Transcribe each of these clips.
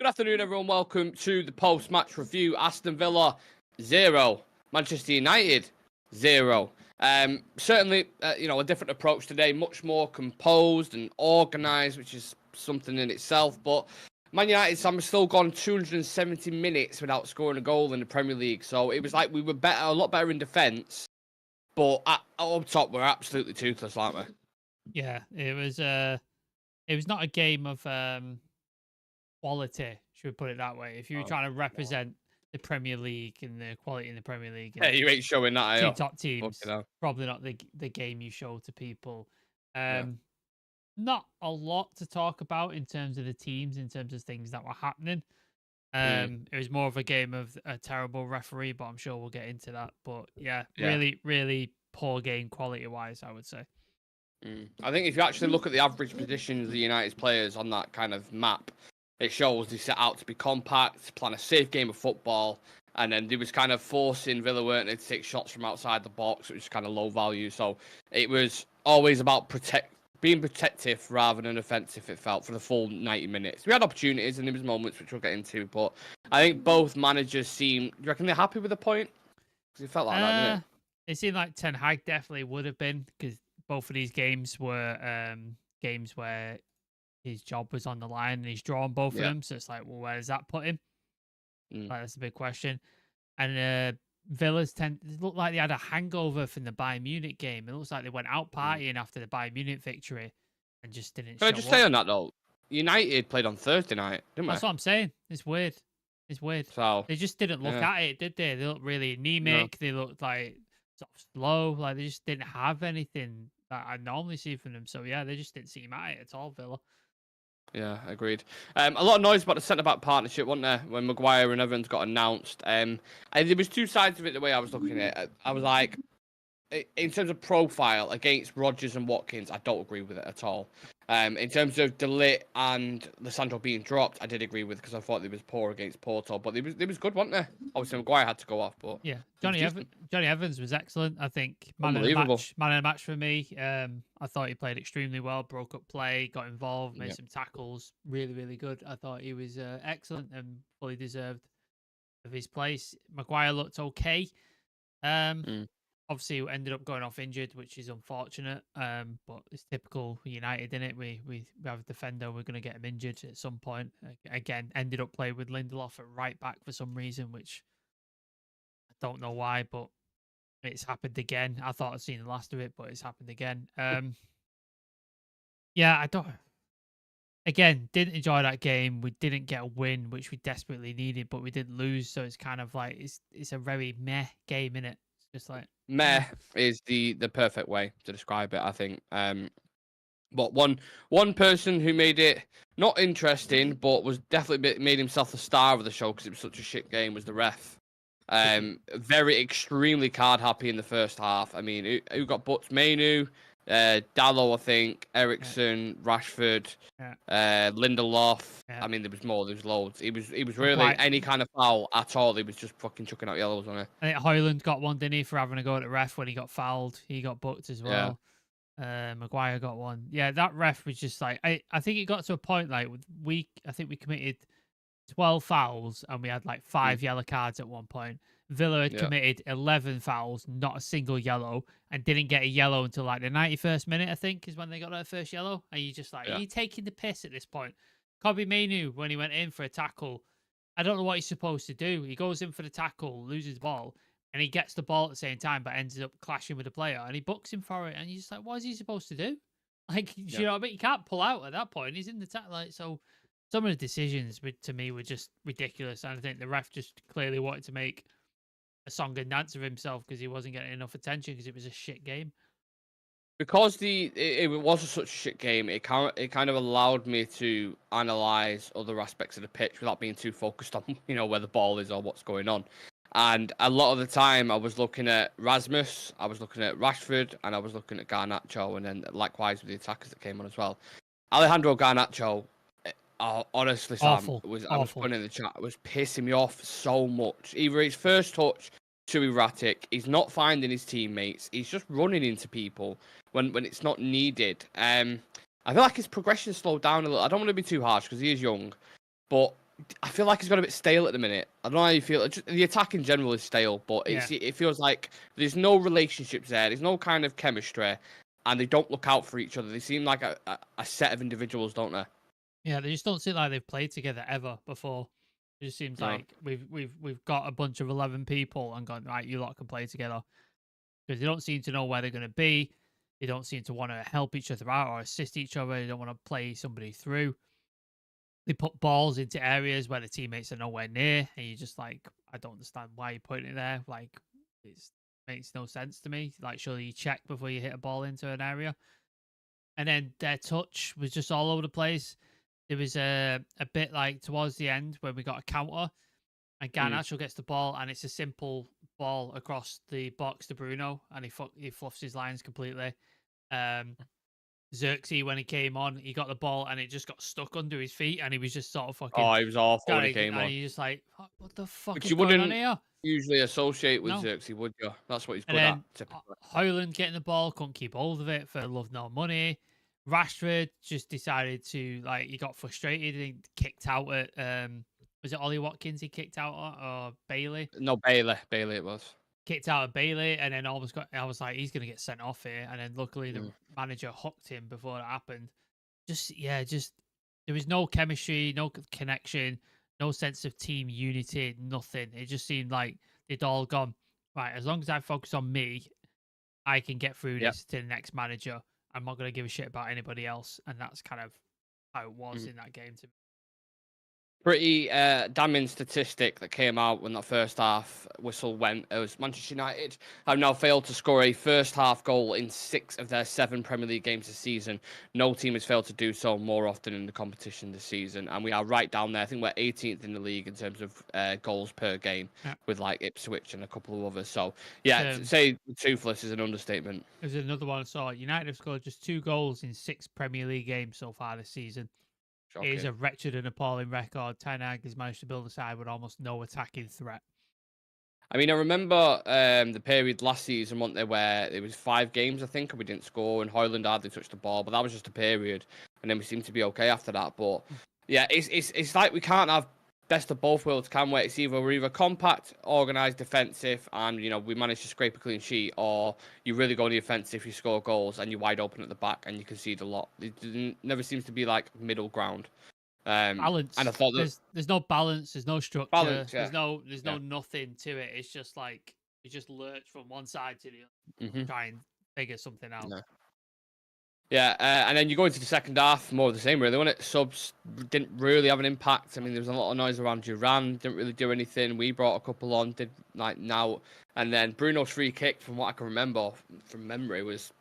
Good afternoon, everyone. Welcome to the post-match review. Aston Villa 0, Manchester United 0. Certainly, a different approach today, much more composed and organised, which is something in itself. But Man United, Sam, has still gone 270 minutes without scoring a goal in the Premier League. So it was like we were a lot better in defence, but up top we're absolutely toothless, aren't we? Yeah, it was not a game of quality, should we put it that way? If you were trying to represent the Premier League and the quality in the Premier League, Yeah, you ain't showing that, two are top teams, you? probably not the game you show to people. Not a lot to talk about in terms of the teams, in terms of things that were happening. It was more of a game of a terrible referee, but I'm sure we'll get into that. But yeah. Really, really poor game quality wise, I would say. I think if you actually look at the average positions of the United's players on that kind of map, it shows they set out to be compact, plan a safe game of football, and then they was kind of forcing Villa, weren't they, to take shots from outside the box, which was kind of low value. So it was always about being protective rather than offensive, it felt, for the full 90 minutes. We had opportunities and there was moments which we'll get into, but I think both managers seem... Do you reckon they're happy with the point? Because it felt like that, didn't it? It seemed like Ten Hag definitely would have been, because both of these games were games where his job was on the line and he's drawn both of them. So it's like, well, where does that put him? Like, that's a big question. And Villa's it looked like they had a hangover from the Bayern Munich game. It looks like they went out partying after the Bayern Munich victory and just didn't show up. Can I just say on that, though? United played on Thursday night, didn't we? That's what I'm saying. It's weird. So, they just didn't look at it, did they? They looked really anemic. No. They looked like sort of slow. Like they just didn't have anything that I normally see from them. So yeah, they just didn't seem at it at all, Villa. Yeah, agreed. A lot of noise about the centre-back partnership, wasn't there, when Maguire and Evans got announced? And there was two sides of it the way I was looking at it. I was like, in terms of profile against Rodgers and Watkins, I don't agree with it at all. In terms of De Ligt and Lissandro being dropped, I did agree with, because I thought they was poor against Porto, but they was good, wasn't they? Obviously, Maguire had to go off, but yeah, Johnny Evans was excellent. I think man of the match for me. I thought he played extremely well, broke up play, got involved, made some tackles, really, really good. I thought he was excellent and fully deserved of his place. Maguire looked okay. Obviously, ended up going off injured, which is unfortunate. But it's typical United, isn't it? We have a defender, we're going to get him injured at some point. Again, ended up playing with Lindelof at right back for some reason, which I don't know why, but it's happened again. I thought I'd seen the last of it, but it's happened again. Yeah, I don't. Again, didn't enjoy that game. We didn't get a win, which we desperately needed, but we didn't lose. So it's kind of like it's a very meh game, innit? Just like meh is the perfect way to describe it, I think. But one person who made it not interesting, but was definitely made himself the star of the show because it was such a shit game, was the ref. Very extremely card happy in the first half. I mean, who got booked? Mainu, Dallo, I think, Ericsson, Rashford, Lindelof. I mean, there was more. There was loads. He was really any kind of foul at all. He was just fucking chucking out yellows on it. I think Højlund got one, didn't he, for having a go at the ref when he got fouled. He got booked as well. Maguire got one. Yeah, that ref was just like I think it got to a point like I think we committed 12 fouls and we had like 5 yellow cards at one point. Villa had committed 11 fouls, not a single yellow, and didn't get a yellow until like the 91st minute, I think, is when they got their first yellow. And you just like, are you taking the piss at this point? Kobbie Mainoo, when he went in for a tackle, I don't know what he's supposed to do. He goes in for the tackle, loses the ball, and he gets the ball at the same time, but ends up clashing with the player, and he books him for it. And you're just like, what is he supposed to do? Like, you know what I mean? You can't pull out at that point. He's in the tackle. Like, so some of the decisions, to me, were just ridiculous. And I think the ref just clearly wanted to make a song and dance of himself because he wasn't getting enough attention because it was a shit game. Because it was such a shit game, it kind of allowed me to analyze other aspects of the pitch without being too focused on where the ball is or what's going on. And a lot of the time, I was looking at Rasmus, I was looking at Rashford, and I was looking at Garnacho, and then likewise with the attackers that came on as well. Alejandro Garnacho, honestly, Sam, I was putting in the chat, it was pissing me off so much. Either his first touch too erratic, he's not finding his teammates, he's just running into people when it's not needed. I feel like his progression slowed down a little. I don't want to be too harsh because he is young, but I feel like it's got a bit stale at the minute. I don't know how you feel. Just, the attack in general is stale, but it feels like there's no relationships there. There's no kind of chemistry, and they don't look out for each other. They seem like a set of individuals, don't they? Yeah, they just don't seem like they've played together ever before. It just seems No. like we've got a bunch of 11 people and gone, right, you lot can play together, because they don't seem to know where they're going to be. They don't seem to want to help each other out or assist each other. They don't want to play somebody through. They put balls into areas where the teammates are nowhere near, and you're just like, I don't understand why you're putting it there. Like, it makes no sense to me. Like, surely you check before you hit a ball into an area. And then their touch was just all over the place. There was a bit like towards the end where we got a counter, and Garnacho gets the ball, and it's a simple ball across the box to Bruno, and he fluffs his lines completely. Xerxes, when he came on, he got the ball and it just got stuck under his feet, and he was just sort of fucking. Oh, he was awful when he came and on. he's just like, what the fuck Which is you going on wouldn't here? usually associate with No. Xerxes, would you? That's what he's And good at, then typically. Højlund getting the ball, couldn't keep hold of it for love nor money. Rashford just decided to, like, he got frustrated and kicked out at was it Ollie Watkins he kicked out at, or Bailey? No, Bailey it was. Kicked out at Bailey, and then almost got. I was like, he's gonna get sent off here, and then luckily the manager hooked him before it happened. Just there was no chemistry, no connection, no sense of team unity, nothing. It just seemed like they'd all gone, right, as long as I focus on me, I can get through this to the next manager. I'm not going to give a shit about anybody else. And that's kind of how it was in that game to me. Pretty damning statistic that came out when that first half whistle went. It was Manchester United have now failed to score a first half goal in 6 of their 7 Premier League games this season. No team has failed to do so more often in the competition this season, and we are right down there. I think we're 18th in the league in terms of goals per game, with like Ipswich and a couple of others. So yeah, to say toothless is an understatement. There's another one I saw. United have scored just 2 goals in 6 Premier League games so far this season. Shocking. It is a wretched and appalling record. Ten Hag has managed to build a side with almost no attacking threat. I mean, I remember the period last season, wasn't there, where it was 5 games, I think, and we didn't score, and Højlund hardly touched the ball, but that was just a period, and then we seemed to be okay after that. But yeah, it's like we can't have best of both worlds, can we? It's either we're either compact, organised, defensive, and we manage to scrape a clean sheet, or you really go on the offensive, you score goals, and you're wide open at the back, and you concede a lot. It never seems to be like middle ground. Balance. And I thought there's no balance, there's no structure, there's no nothing to it. It's just like you just lurch from one side to the other, try and figure something out. No. Yeah, and then you go into the second half, more of the same, really, wasn't it? Subs didn't really have an impact. I mean, there was a lot of noise around Duran, didn't really do anything. We brought a couple on, did like now, and then Bruno's free kick, from what I can remember from memory, was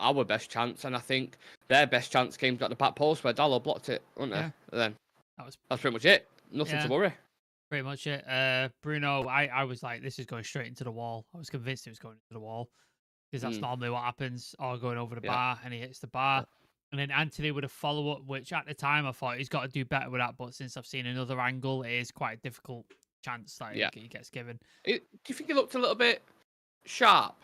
our best chance, and I think their best chance came at the back post where Dallo blocked it, wasn't it? And then that's pretty much it. Nothing to worry. Pretty much it. Bruno, I was like, this is going straight into the wall. I was convinced it was going into the wall, because that's normally what happens, or going over the bar, and he hits the bar. And then Anthony with a follow-up, which at the time I thought he's got to do better with that, but since I've seen another angle, it is quite a difficult chance that he gets given. Do you think he looked a little bit sharp,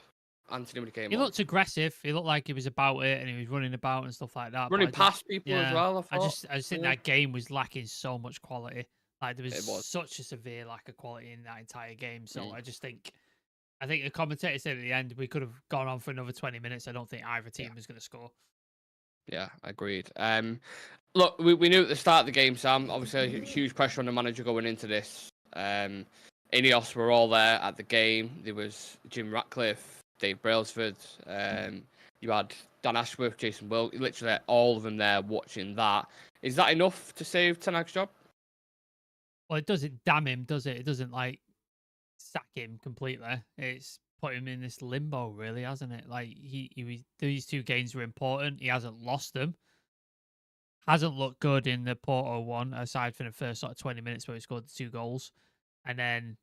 Anthony, when he came on? He looked aggressive. He looked like he was about it, and he was running about and stuff like that. Running past people as well, I thought. I just think that game was lacking so much quality. Like, there was such a severe lack of quality in that entire game. So I think the commentator said at the end, we could have gone on for another 20 minutes. I don't think either team was going to score. Yeah, agreed. Look, we knew at the start of the game, Sam, obviously huge pressure on the manager going into this. Ineos were all there at the game. There was Jim Ratcliffe, Dave Brailsford, you had Dan Ashworth, Jason Wilk, literally all of them there watching that. Is that enough to save Ten Hag's job? Well, it doesn't damn him, does it? It doesn't, like, sack him completely. It's put him in this limbo, really, hasn't it? Like, these 2 games were important. He hasn't lost them. Hasn't looked good in the Porto one, aside from the first sort of 20 minutes where he scored the 2 goals. And then,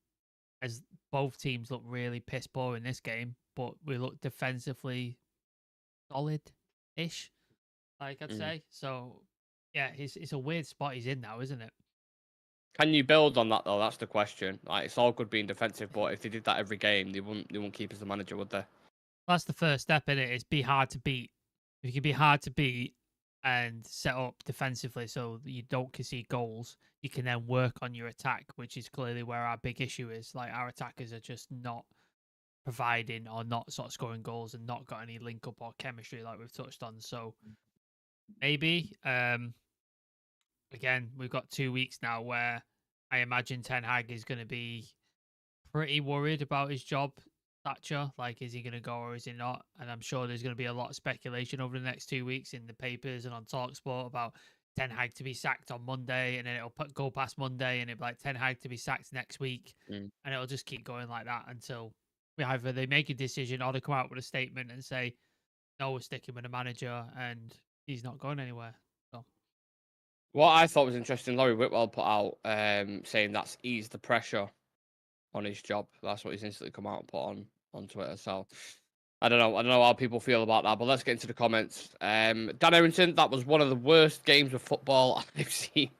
as both teams look really piss poor in this game, but we look defensively solid-ish, like I'd say. So, yeah, it's a weird spot he's in now, isn't it? Can you build on that, though? That's the question. Like, it's all good being defensive, but if they did that every game, they wouldn't keep as the manager, would they? That's the first step in it. Is be hard to beat. If you can be hard to beat, and set up defensively so that you don't concede goals, you can then work on your attack, which is clearly where our big issue is. Like, our attackers are just not providing or not sort of scoring goals and not got any link up or chemistry like we've touched on. So maybe again, we've got 2 weeks now where I imagine Ten Hag is going to be pretty worried about his job stature. Like, is he going to go or is he not? And I'm sure there's going to be a lot of speculation over the next 2 weeks in the papers and on Talksport about Ten Hag to be sacked on Monday, and then it'll go past Monday, and it'll be like Ten Hag to be sacked next week, and it'll just keep going like that until either they make a decision or they come out with a statement and say, no, we're sticking with the manager, and he's not going anywhere. So. What I thought was interesting, Laurie Whitwell put out saying that's eased the pressure on his job. That's what he's instantly come out and put on Twitter. So I don't know how people feel about that, but let's get into the comments. Dan Errington, that was one of the worst games of football I've seen.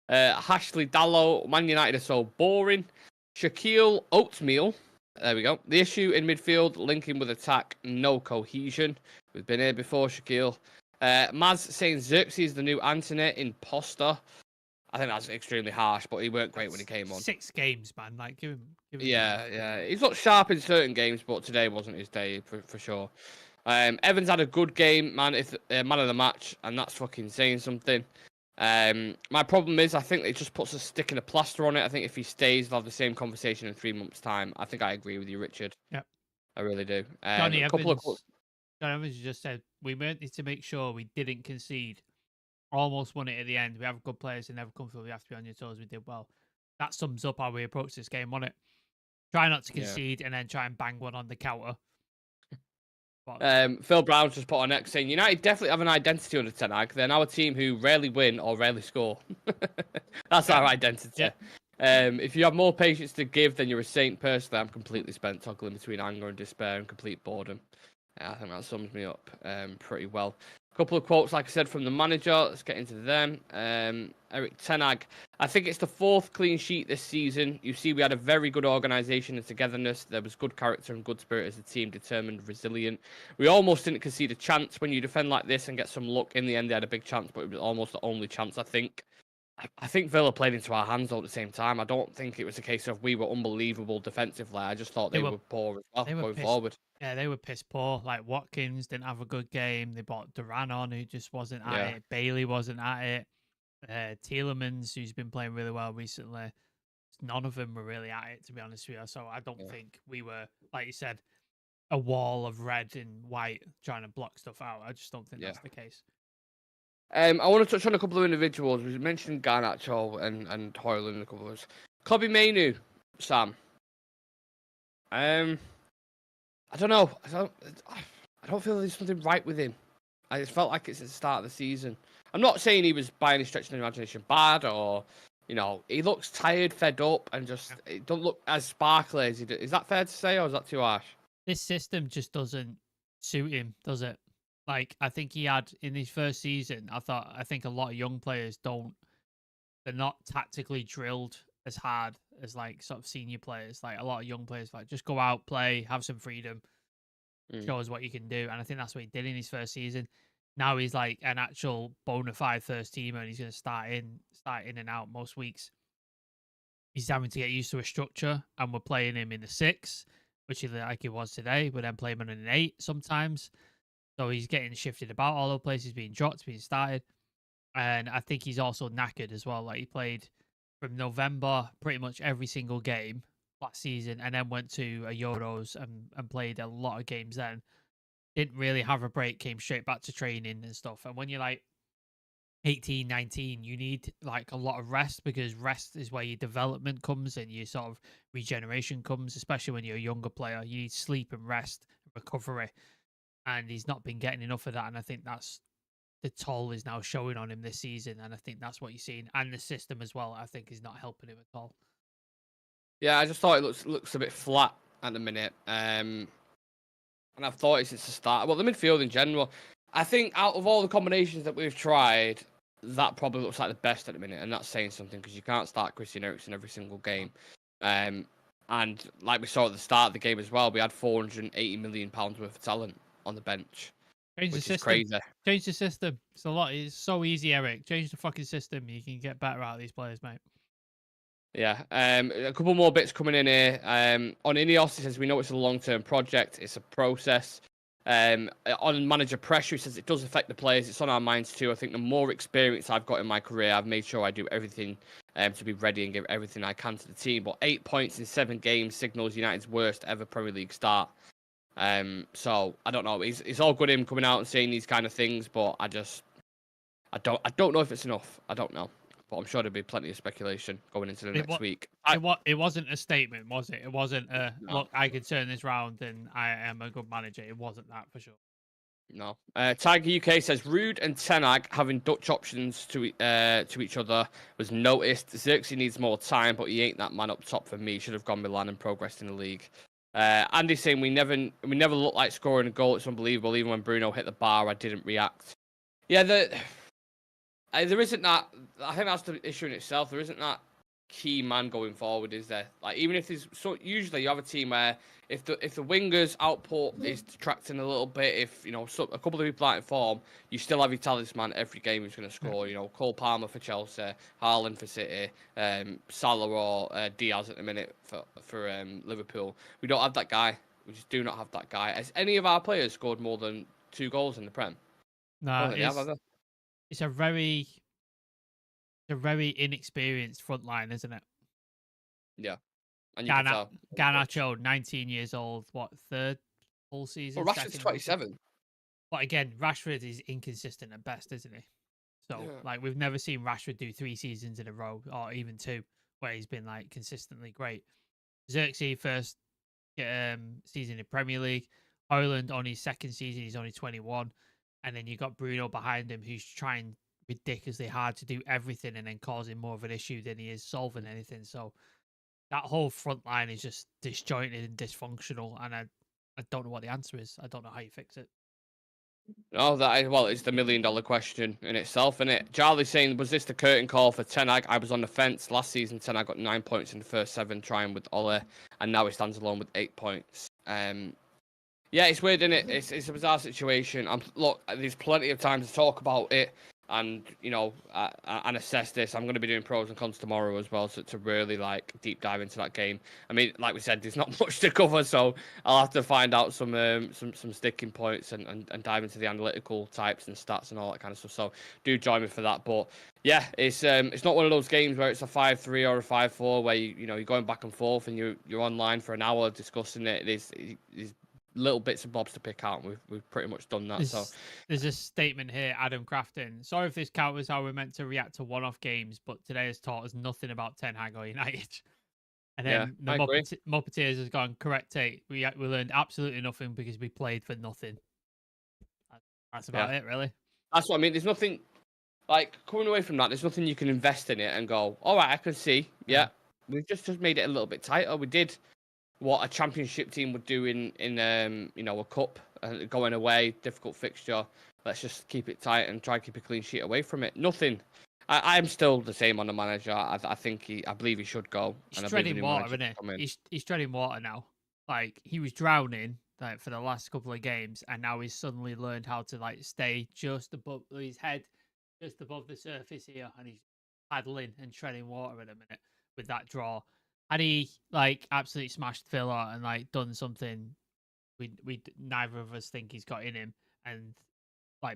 Ashley Dallow, Man United are so boring. Shaquille Oatmeal, there we go. The issue in midfield, linking with attack, no cohesion. We've been here before, Shaquille. Maz saying Xerxes the new Anthony, imposter. I think that's extremely harsh, but he weren't great when he came on. 6 games, man. Like, give him. Yeah. He's not sharp in certain games, but today wasn't his day for sure. Evans had a good game, man. It's man of the match, and that's fucking saying something. My problem is, I think it just puts a stick in a plaster on it. I think if he stays, we'll have the same conversation in 3 months' time. I think I agree with you, Richard. Yep. I really do. Johnny Evans just said we need to make sure we didn't concede. Almost won it at the end. We have good players and never come through. We have to be on your toes. We did well. That sums up how we approach this game, wasn't it? Try not to concede and then try and bang one on the counter. Phil Brown's just put on X saying United definitely have an identity under Ten Hag. They're now a team who rarely win or rarely score. That's our identity. Yeah. If you have more patience to give, then you're a saint. Personally, I'm completely spent toggling between anger and despair and complete boredom. I think that sums me up pretty well. A couple of quotes, like I said, from the manager. Let's get into them. Eric Ten Hag. I think it's the 4th clean sheet this season. You see, we had a very good organisation and togetherness. There was good character and good spirit as a team, determined, resilient. We almost didn't concede a chance. When you defend like this and get some luck, in the end, they had a big chance, but it was almost the only chance, I think. I think Villa played into our hands all at the same time. I don't think it was a case of we were unbelievable defensively. I just thought they were poor as well going forward. Yeah, they were piss poor. Like, Watkins didn't have a good game. They brought Duran on, who just wasn't at it. Bailey wasn't at it. Tielemans, who's been playing really well recently. None of them were really at it, to be honest with you. So I don't think we were, like you said, a wall of red and white trying to block stuff out. I just don't think that's the case. I want to touch on a couple of individuals. We mentioned Garnacho and Hoyland and a couple of others. Kobe Mainu, Sam. I don't know. I don't feel there's something right with him. I just felt like it's at the start of the season. I'm not saying he was by any stretch of the imagination bad or, he looks tired, fed up, and just it don't look as sparkly as he did. Is that fair to say, or is that too harsh? This system just doesn't suit him, does it? Like, I think he had in his first season, I think a lot of young players they're not tactically drilled as hard as like sort of senior players. Like, a lot of young players like just go out, play, have some freedom, show us what you can do. And I think that's what he did in his first season. Now he's like an actual bona fide first teamer, and he's going to start in and out most weeks. He's having to get used to a structure, and we're playing him in the 6, which is like he was today. We then play him in an 8 sometimes. So he's getting shifted about all over places, being dropped, being started. And I think he's also knackered as well. Like, he played from November pretty much every single game last season, and then went to a Euros and played a lot of games then. Didn't really have a break, came straight back to training and stuff. And when you're like 18, 19, you need like a lot of rest, because rest is where your development comes and your sort of regeneration comes, especially when you're a younger player. You need sleep and rest and recovery. And he's not been getting enough of that. And I think that's the toll is now showing on him this season. And I think that's what you're seeing. And the system as well, I think, is not helping him at all. Yeah, I just thought it looks a bit flat at the minute. And I've thought it since the start. Well, the midfield in general, I think out of all the combinations that we've tried, that probably looks like the best at the minute. And that's saying something, because you can't start Christian Eriksen every single game. And like we saw at the start of the game as well, we had £480 million worth of talent on the bench. Change the which is system. crazy. Change the system. It's a lot. It's so easy, Eric. Change the fucking system. You can get better out of these players, mate. Yeah. A couple more bits coming in here. On Ineos, it says we know it's a long-term project. It's a process. On manager pressure, it says it does affect the players. It's on our minds too. I think the more experience I've got in my career, I've made sure I do everything to be ready and give everything I can to the team. But 8 points in 7 games signals United's worst ever Premier League start. So I don't know. It's all good him coming out and saying these kind of things, but I don't know if it's enough. I don't know. But I'm sure there'll be plenty of speculation going into the next week. It wasn't a statement, was it? It wasn't a No. look, I could turn this round and I am a good manager. It wasn't that for sure. No. Tiger UK says Rude and Ten Hag having Dutch options to each other was noticed. Xerxes needs more time, but he ain't that man up top for me. Should have gone Milan and progressed in the league. Andy saying we never looked like scoring a goal. It's unbelievable. Even when Bruno hit the bar, I didn't react. Yeah, there isn't that. I think that's the issue in itself. There isn't that key man going forward, is there? Like, even if there's usually you have a team where if the wingers output is detracting a little bit, if a couple of people aren't in form, you still have your talisman every game who's going to score. Cole Palmer for Chelsea, Haaland for City, Salah or Diaz at the minute for Liverpool. We don't have that guy. We just do not have that guy. Has any of our players scored more than 2 goals in the Prem? No, it's a very inexperienced front line, isn't it? Yeah. And Garnacho, 19 years old, third full season? Well, Rashford's 27. But again, Rashford is inconsistent at best, isn't he? So, we've never seen Rashford do 3 seasons in a row, or even 2, where he's been, consistently great. Xerxes, first season in Premier League. Haaland, on his second season, he's only 21. And then you got Bruno behind him, who's trying ridiculously hard to do everything and then causing more of an issue than he is solving anything. So that whole front line is just disjointed and dysfunctional, and I don't know what the answer is. I don't know how you fix it. Oh, it's the $1 million question in itself, isn't it? Charlie saying, was this the curtain call for Ten Hag? I was on the fence last season. Ten Hag got 9 points in the first 7 trying with Ole, and now he stands alone with 8 points. Yeah, it's weird, isn't it? It's a bizarre situation. Look, there's plenty of time to talk about it and and assess this. I'm going to be doing pros and cons tomorrow as well, so to really deep dive into that game. I mean, like we said, there's not much to cover, so I'll have to find out some sticking points and dive into the analytical types and stats and all that kind of stuff. So do join me for that. But yeah, it's not one of those games where it's a 5-3 or a 5-4 where you're going back and forth and you're online for an hour discussing it. There's little bits and bobs to pick out, and we've pretty much done that. There's a statement here, Adam Crafton. Sorry if this counters how we're meant to react to one-off games, but today has taught us nothing about Ten Hag or United. And then the Muppeteers has gone, correct, Tate. We learned absolutely nothing because we played for nothing. That's about it, really. That's what I mean. There's nothing, coming away from that, there's nothing you can invest in it and go, all right, I can see. Yeah, we've just made it a little bit tighter. We did what a championship team would do in a cup, going away, difficult fixture. Let's just keep it tight and try to keep a clean sheet away from it. Nothing. I'm still the same on the manager. I believe he should go. He's treading water, isn't he? He's treading water now. He was drowning for the last couple of games, and now he's suddenly learned how to stay just above his head, just above the surface here, and he's paddling and treading water in a minute with that draw. Had he absolutely smashed Villa and done something we neither of us think he's got in him and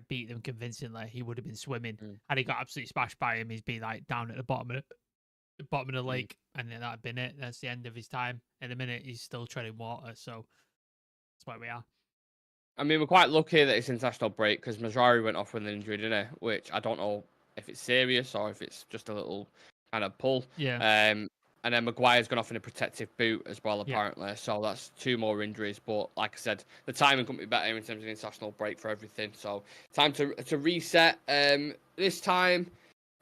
beat them convincingly, he would have been swimming. Had he got absolutely smashed by him, he'd be down at the bottom of the lake, and then that'd been it. That's the end of his time. In a minute, he's still treading water, so that's where we are. I mean, we're quite lucky that it's international break because Mazraoui went off with an injury, didn't he? Which I don't know if it's serious or if it's just a little kind of pull. Yeah. And then Maguire's gone off in a protective boot as well, apparently. Yeah. So that's 2 more injuries. But like I said, the timing couldn't be better in terms of international break for everything. So time to reset. This time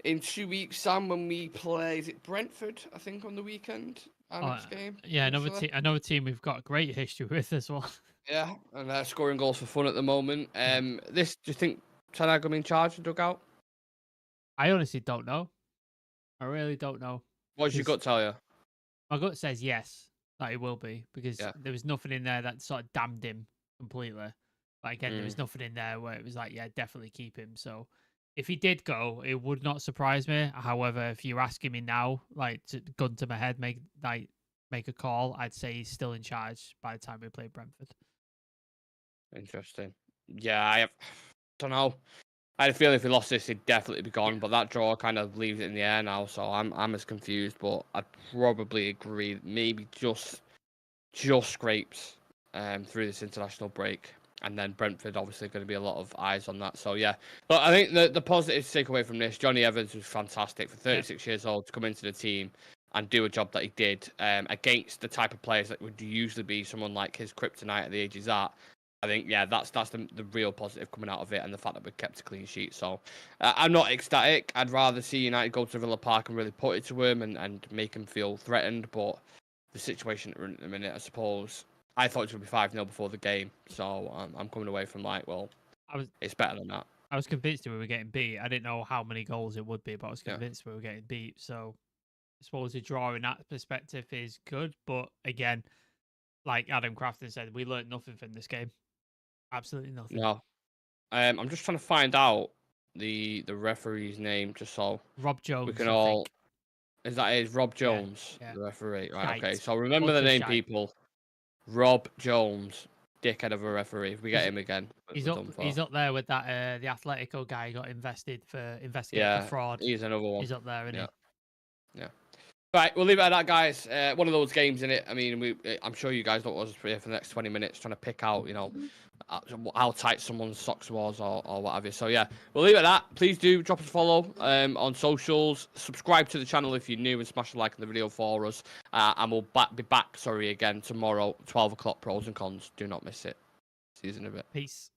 in 2 weeks, Sam, when we play, is it Brentford, I think, on the weekend? Our next game. Yeah, another team we've got a great history with as well. Yeah, and they're scoring goals for fun at the moment. Do you think Ten Hag will be in charge of dugout? I honestly don't know. I really don't know. What does your gut tell you? My gut says yes, that it will be, because there was nothing in there that sort of damned him completely. But again, there was nothing in there where it was like, yeah, definitely keep him. So if he did go, it would not surprise me. However, if you're asking me now, like to gun to my head, make a call, I'd say he's still in charge by the time we play Brentford. Interesting. Yeah, I don't know. I had a feeling if we lost this, he'd definitely be gone. But that draw kind of leaves it in the air now, so I'm as confused. But I'd probably agree, maybe just scrapes through this international break, and then Brentford obviously going to be a lot of eyes on that. So yeah, but I think the positive to take away from this, Johnny Evans was fantastic for 36 years old to come into the team and do a job that he did against the type of players that would usually be someone like his kryptonite at the age he's at. I think, yeah, that's the real positive coming out of it, and the fact that we kept a clean sheet. So I'm not ecstatic. I'd rather see United go to Villa Park and really put it to him and make him feel threatened. But the situation that we're in at the minute, I suppose, I thought it would be 5-0 before the game. So I'm coming away from like, well, it's better than that. I was convinced we were getting beat. I didn't know how many goals it would be, but I was convinced we were getting beat. So I suppose a draw in that perspective is good. But again, like Adam Crafton said, we learned nothing from this game. Absolutely nothing. No. I'm just trying to find out the referee's name, just so Rob Jones. We can all. Is Rob Jones, yeah. the referee? Right. Shite. Okay. So remember the name, people. Rob Jones, dickhead of a referee. If we get him again, he's up there with that the Atletico guy who got investigated for fraud. He's another one. He's up there, isn't he? Yeah. Right, we'll leave it at that, guys. One of those games in it. I mean, I'm sure you guys don't want us here for the next 20 minutes trying to pick out, how tight someone's socks was or what have you. So yeah, we'll leave it at that. Please do drop us a follow on socials. Subscribe to the channel if you're new and smash a like on the video for us. And we'll be back again tomorrow, 12 o'clock. Pros and cons. Do not miss it. See you in a bit. Peace.